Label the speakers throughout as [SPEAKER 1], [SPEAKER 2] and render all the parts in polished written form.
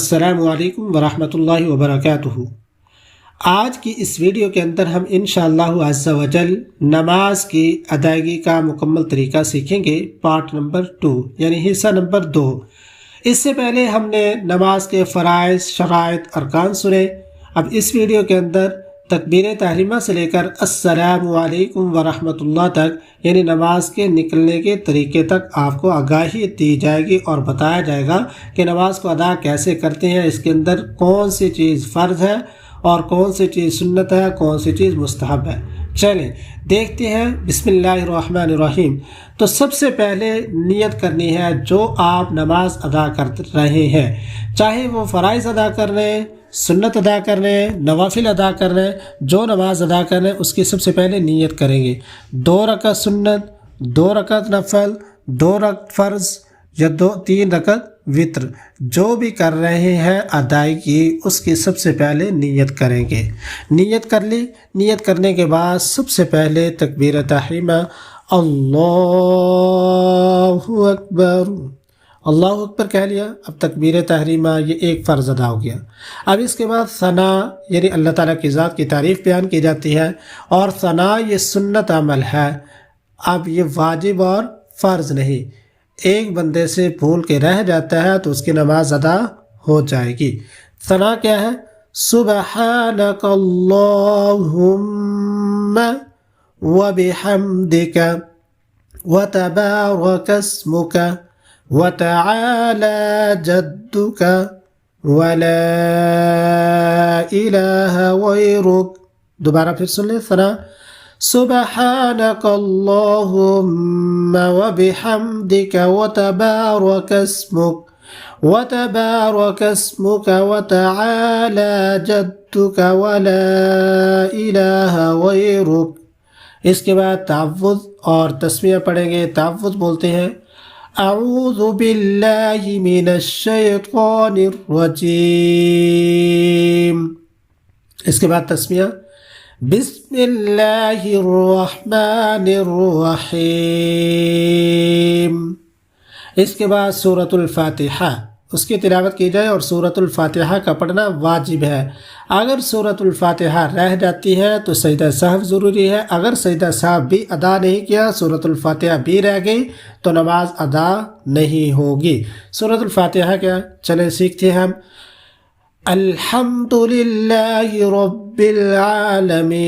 [SPEAKER 1] السلام علیکم ورحمۃ اللہ وبرکاتہ۔ آج کی اس ویڈیو کے اندر ہم انشاءاللہ عز و جل نماز کی ادائیگی کا مکمل طریقہ سیکھیں گے، پارٹ نمبر 2 یعنی حصہ نمبر 2۔ اس سے پہلے ہم نے نماز کے فرائض، شرائط، ارکان سنے۔ اب اس ویڈیو کے اندر تکبیر تحریمہ سے لے کر السلام علیکم ورحمۃ اللہ تک یعنی نماز کے نکلنے کے طریقے تک آپ کو آگاہی دی جائے گی اور بتایا جائے گا کہ نماز کو ادا کیسے کرتے ہیں، اس کے اندر کون سی چیز فرض ہے اور کون سی چیز سنت ہے، کون سی چیز مستحب ہے۔ چلیں دیکھتے ہیں، بسم اللہ الرحمن الرحیم۔ تو سب سے پہلے نیت کرنی ہے جو آپ نماز ادا کر رہے ہیں، چاہے وہ فرائض ادا کر رہے ہیں، سنت ادا کر رہے ہیں، نوافل ادا کر رہے ہیں، جو نماز ادا کر رہے ہیں اس کی سب سے پہلے نیت کریں گے۔ 2 رکعت سنت، 2 رکعت نفل، 2 رکعت فرض یا 3 رکعت وتر، جو بھی کر رہے ہیں ادائیگی اس کی سب سے پہلے نیت کریں گے۔ نیت کر لی، نیت کرنے کے بعد سب سے پہلے تکبیر تحریمہ اللہ اکبر، اللہ اکبر کہہ لیا۔ اب تکبیر تحریمہ یہ ایک فرض ادا ہو گیا۔ اب اس کے بعد ثنا یعنی اللہ تعالیٰ کی ذات کی تعریف بیان کی جاتی ہے، اور ثنا یہ سنت عمل ہے، اب یہ واجب اور فرض نہیں۔ ایک بندے سے بھول کے رہ جاتا ہے تو اس کی نماز ادا ہو جائے گی۔ ثنا کیا ہے؟ سبحانک اللہم وبحمدک وتبارک اسمک وتعالى جدك ولا الہ غیرک۔ دوبارہ پھر سن لیں، ثنا سبحانک اللہم وبحمدک وتبارک اسمک وتعالى جدك ولا الہ غیرک۔ اس کے بعد تعوذ اور تسمیہ پڑھیں گے۔ تعوذ بولتے ہیں اعوذ باللہ من الشیطان الرجیم۔ اس کے بعد تسمیہ بسم اللہ الرحمن الرحیم۔ اس کے بعد سورۃ الفاتحہ، اس کی تلاوت کی جائے، اور سورۃ الفاتحہ کا پڑھنا واجب ہے۔ اگر سورۃ الفاتحہ رہ جاتی ہے تو سجدہ سہو ضروری ہے۔ اگر سجدہ سہو بھی ادا نہیں کیا، سورۃ الفاتحہ بھی رہ گئی تو نماز ادا نہیں ہوگی۔ سورۃ الفاتحہ کیا؟ چلیں سیکھتے ہیں ہم۔ الحمد للہ رب العالمین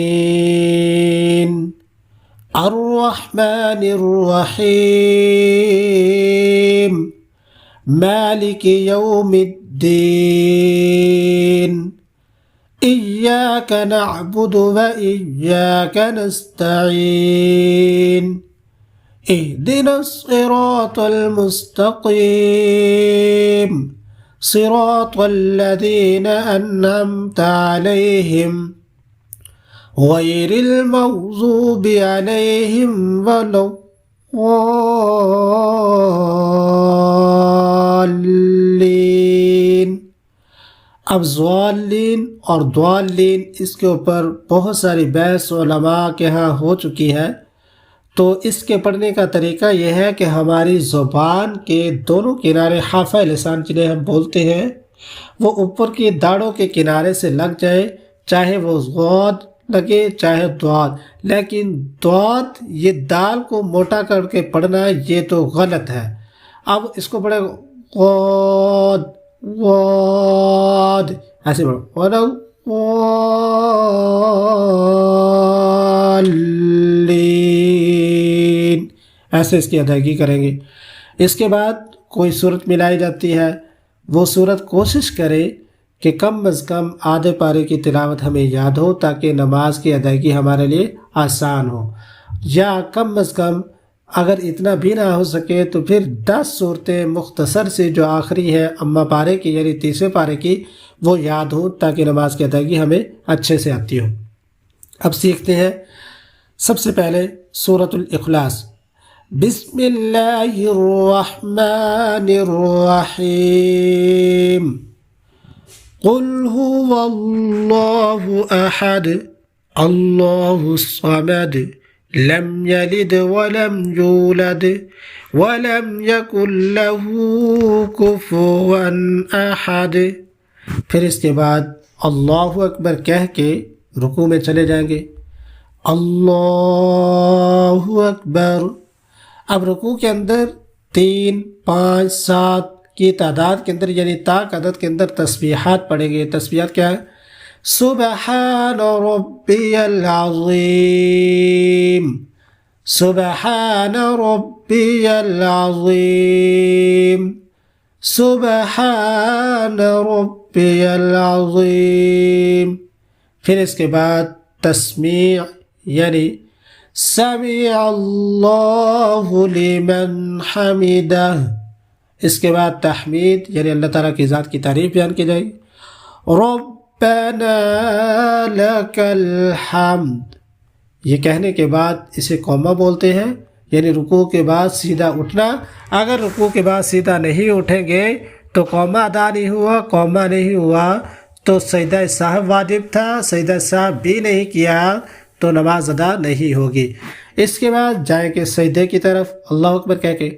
[SPEAKER 1] الرحمن الرحیم مالک یوم الدین ایاک نعبد و ایاک نستعین اہدنا الصراط المستقیم صراط الذین انعمت علیہم غیر المغضوب علیہم ولا الضالین۔ اب ضالین اور ضالین اس کے اوپر بہت ساری بحث علماء کے ہاں ہو چکی ہے، تو اس کے پڑھنے کا طریقہ یہ ہے کہ ہماری زبان کے دونوں کنارے حافہ لسان جنہیں ہم بولتے ہیں وہ اوپر کی داڑوں کے کنارے سے لگ جائے، چاہے وہ غود لگے چاہے ضاد، لیکن ضاد یہ دال کو موٹا کر کے پڑھنا یہ تو غلط ہے۔ اب اس کو پڑھے غود غود، ایسے پڑھو غالین، ایسے اس کی ادائیگی کریں گے۔ اس کے بعد کوئی صورت ملائی جاتی ہے، وہ صورت کوشش کرے کہ کم از کم آدھے پارے کی تلاوت ہمیں یاد ہو تاکہ نماز کی ادائیگی ہمارے لیے آسان ہو، یا کم از کم اگر اتنا بھی نہ ہو سکے تو پھر 10 صورتیں مختصر سے جو آخری ہے اما پارے کی یعنی تیسرے پارے کی وہ یاد ہوں تاکہ نماز کی ادائیگی ہمیں اچھے سے آتی ہو۔ اب سیکھتے ہیں سب سے پہلے سورۃ الاخلاص۔ بسم اللہ الرحمن الرحیم قل هو اللہ احد اللہ الصمد لم يلد ولم يولد ولم يكن له كفوا أحد. پھر اس کے بعد اللہ اکبر کہہ کے رکوع میں چلے جائیں گے. اللہ اکبر. اب رکوع کے اندر 3، 5، 7 کی تعداد کے اندر یعنی تا کا عدد کے اندر تسبیحات پڑھیں گے. تسبیحات کیا ہے؟ سبحان ربی العظیم، سبحان ربی العظیم، سبحان ربی العظیم. پھر اس کے بعد تسمیع یعنی سمع اللہ لمن حمدہ. اس کے بعد تحمید یعنی اللہ تعالیٰ کی ذات کی تعریف بیان کی جائے گی. ربنا لک الحمد. یہ کہنے کے بعد اسے قومہ بولتے ہیں یعنی رکوع کے بعد سیدھا اٹھنا. اگر رکوع کے بعد سیدھا نہیں اٹھیں گے تو قومہ ادا نہیں ہوا. قومہ نہیں ہوا تو سجدہ سہو واجب تھا، سجدہ سہو بھی نہیں کیا تو نماز ادا نہیں ہوگی. اس کے بعد جائیں گے سجدے کی طرف اللہ اکبر کہہ کے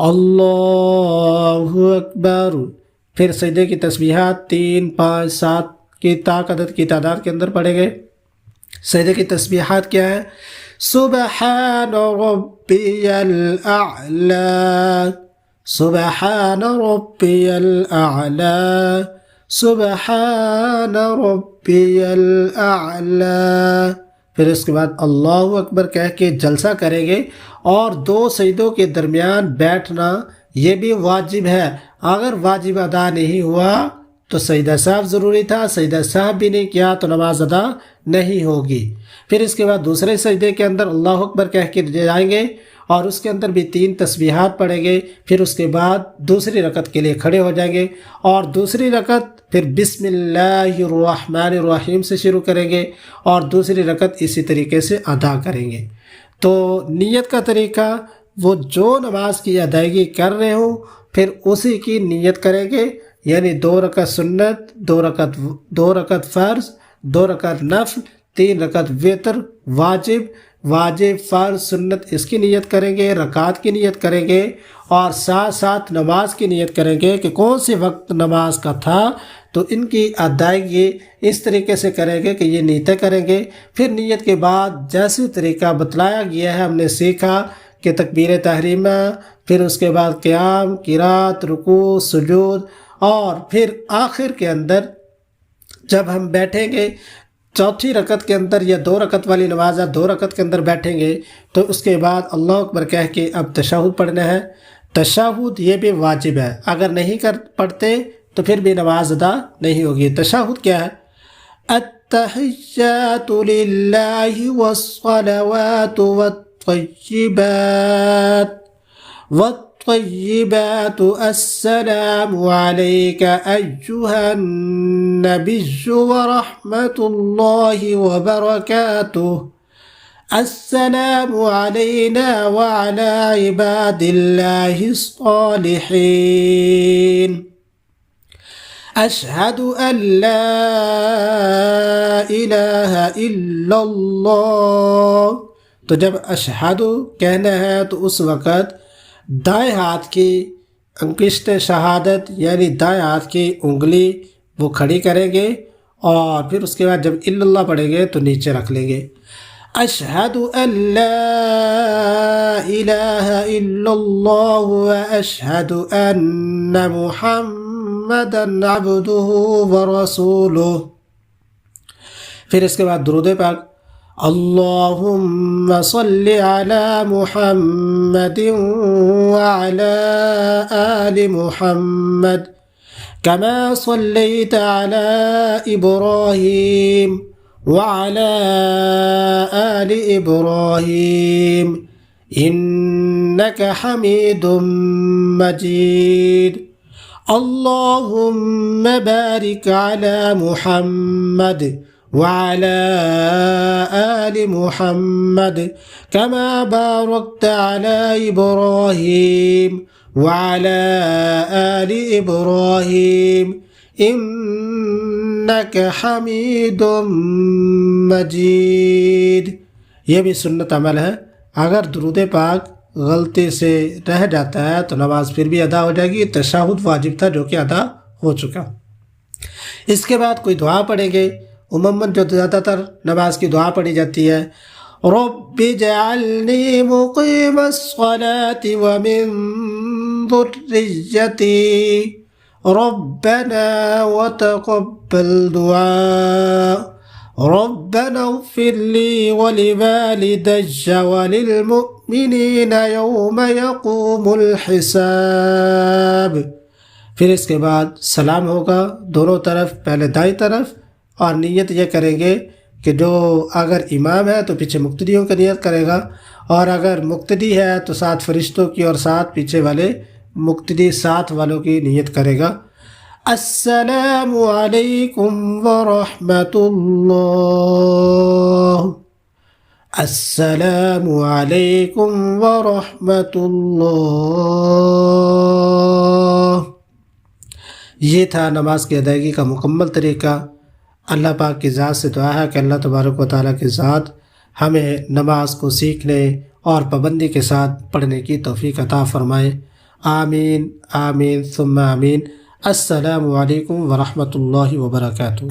[SPEAKER 1] اللہ اکبر. پھر سجدے کی تسبیحات 3، 5، 7 کی تا عدد کی تعداد کے اندر پڑھیں گے. سجدے کی تسبیحات کیا ہے؟ سبحان ربی الاعلی، سبحان ربی الاعلی، سبحان ربی الاعلی. پھر اس کے بعد اللہ اکبر کہہ کے جلسہ کریں گے اور 2 سجدوں کے درمیان بیٹھنا یہ بھی واجب ہے. اگر واجب ادا نہیں ہوا تو سجدہ سہو ضروری تھا، سجدہ سہو بھی نہیں کیا تو نماز ادا نہیں ہوگی. پھر اس کے بعد دوسرے سجدے کے اندر اللہ اکبر کہہ کے جائیں گے اور اس کے اندر بھی 3 تسبیحات پڑھیں گے. پھر اس کے بعد دوسری رکعت کے لیے کھڑے ہو جائیں گے اور دوسری رکعت پھر بسم اللہ الرحمن الرحیم سے شروع کریں گے اور دوسری رکعت اسی طریقے سے ادا کریں گے. تو نیت کا طریقہ وہ جو نماز کی ادائیگی کر رہے ہوں پھر اسی کی نیت کریں گے یعنی 2 رکعت سنت، 2 رکعت فرض، 2 رکعت نفل، 3 رکعت وتر، واجب فرض سنت اس کی نیت کریں گے، رکعات کی نیت کریں گے اور ساتھ ساتھ نماز کی نیت کریں گے کہ کون سے وقت نماز کا تھا. تو ان کی ادائیگی اس طریقے سے کریں گے کہ یہ نیتیں کریں گے. پھر نیت کے بعد جیسے طریقہ بتلایا گیا ہے ہم نے سیکھا کہ تکبیر تحریمہ، پھر اس کے بعد قیام، قرات، رکوع، سجود اور پھر آخر کے اندر جب ہم بیٹھیں گے چوتھی رکعت کے اندر یا 2 رکعت والی نماز ہے 2 رکعت کے اندر بیٹھیں گے تو اس کے بعد اللہ اکبر کہہ کے اب تشہد پڑھنا ہے. تشہد یہ بھی واجب ہے، اگر نہیں پڑھتے تو پھر بھی نماز ادا نہیں ہوگی. تشہد کیا ہے؟ التحیات للہ والصلوات والطیبات السلام علیک ایہا النبی ورحمۃ اللہ وبرکاتہ، السلام علینا وعلی عباد اللہ الصالحین، اشہد ان لا الہ الا اللہ. تو جب اشہد کہنا ہے تو اس وقت دائیں ہاتھ کی انگشت شہادت یعنی دائیں ہاتھ کی انگلی وہ کھڑی کریں گے اور پھر اس کے بعد جب الا اللہ پڑھیں گے تو نیچے رکھ لیں گے. اشہد ان لا الہ الا اللہ واشہد ان محمدا عبدہ ورسولہ. پھر اس کے بعد درود پاک اللہم صل علی محمد وعلی آل محمد كما صليت على إبراهيم وعلى آل إبراهيم إنك حميد مجيد. اللهم بارك على محمد وعلى آل محمد كما باركت على إبراهيم وعلى آل إبراهيم إنك حميد مجيد. یہ بھی سنت عمل ہے۔ اگر درود پاک غلطی سے رہ جاتا ہے تو نماز پھر بھی ادا ہو جائے گی، تشہد واجب تھا جو کہ ادا ہو چکا۔ اس کے بعد کوئی دعا پڑھیں گے، عموماً جو زیادہ تر نماز کی دعا پڑھی جاتی ہے، رب اجعلنی مقیم الصلاة ومن ذریتی ربنا وتقبل دعاء ربنا اغفر لي ولوالدي وللمؤمنين يوم يقوم الحساب۔ پھر اس کے بعد سلام ہوگا دونوں طرف، پہلے دائیں طرف، اور نیت یہ کریں گے کہ جو اگر امام ہے تو پیچھے مقتدیوں کی نیت کرے گا، اور اگر مقتدی ہے تو 7 فرشتوں کی اور 7 پیچھے والے مقتدی 7 والوں کی نیت کرے گا۔ السلام علیکم ورحمۃ اللہ، السلام علیکم ورحمۃ اللہ۔ یہ تھا نماز کی ادائیگی کا مکمل طریقہ۔ اللہ پاک کی ذات سے دعا ہے کہ اللہ تبارک و تعالیٰ کی ذات ہمیں نماز کو سیکھنے اور پابندی کے ساتھ پڑھنے کی توفیق عطا فرمائے۔ آمین آمین ثم آمین۔ السلام علیکم ورحمۃ اللہ وبرکاتہ۔